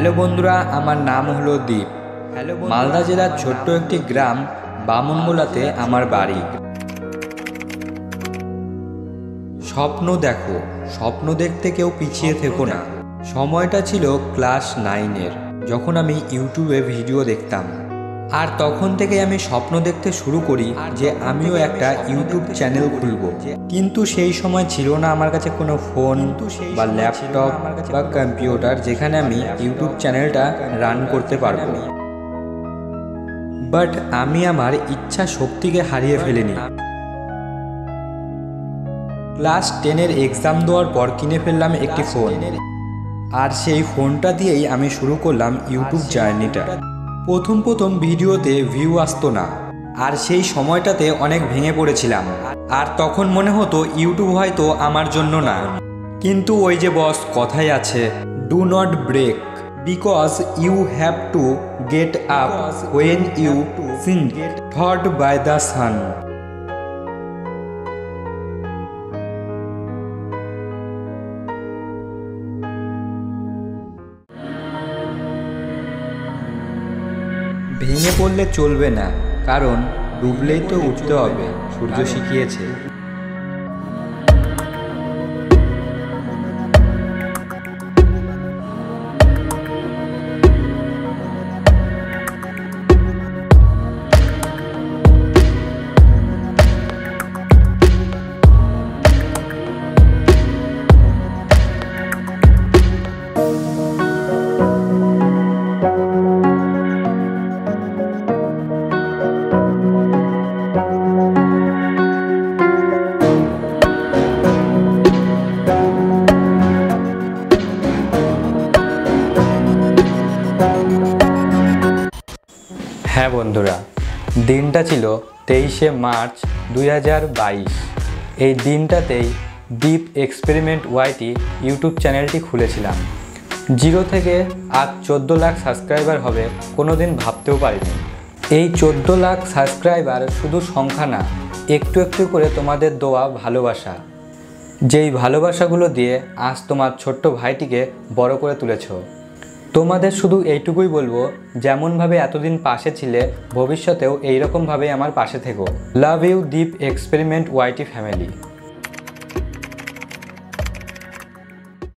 Hello বন্ধুরা, আমার নাম হলো দীপ। মালদা জেলার ছোট্ট একটি গ্রাম বামনগোলাতে আমার বাড়ি। স্বপ্ন দেখো, স্বপ্ন দেখতে কেউ পিছিয়ে থেকো না। সময়টা ছিল ক্লাস 9-এর, যখন আমি ইউটিউবে ভিডিও দেখতাম। আর তখন থেকে আমি স্বপ্ন দেখতে শুরু করি যে আমিও একটা ইউটিউব চ্যানেল খুলব। কিন্তু সেই সময় ছিল না আমার কাছে কোনো ফোন বা ল্যাপটপ বা কম্পিউটার যেখানে আমি ইউটিউব চ্যানেলটা রান করতে পারবো। বাট আমি আমার ইচ্ছা শক্তিকে হারিয়ে ফেলিনি। ক্লাস 10-এর এক্সাম দেওয়ার পর কিনে ফেললাম একটি ফোন, আর সেই ফোনটা দিয়েই আমি শুরু করলাম ইউটিউব জার্নিটা। প্রথম ভিডিওতে ভিউ আসতো না, আর সেই সময়টাতে অনেক ভেঙে পড়েছিলাম। আর তখন মনে হতো ইউটিউব হয়তো আমার জন্য না। কিন্তু ওই যে বস কথাই আছে, do not break because you have to get up when you seen thought by the sun. ভেঙে পড়লে চলবে না, কারণ ডুবলেই তো উঠতে হবে, সূর্য শিখিয়েছে। হ্যাঁ বন্ধুরা, দিনটা ছিল 23শে মার্চ 2022। এই দিনটাতেই দীপ এক্সপেরিমেন্ট ওয়াইটি ইউটিউব চ্যানেলটি খুলেছিলাম। 0 থেকে আজ 14 লাখ সাবস্ক্রাইবার হবে কোনো দিন ভাবতেও পারিনি। এই 14 লাখ সাবস্ক্রাইবার শুধু সংখ্যা না, একটু একটু করে তোমাদের দেওয়া ভালোবাসা, যেই ভালোবাসাগুলো দিয়ে আজ তোমার ছোট্ট ভাইটিকে বড় করে তুলেছ। তোমাদের শুধু এইটুকুই বলবো, যেমনভাবে এতদিন পাশে ছিলে ভবিষ্যতেও এইরকমভাবেই আমার পাশে থেকো। Love you Deep experiment YT family.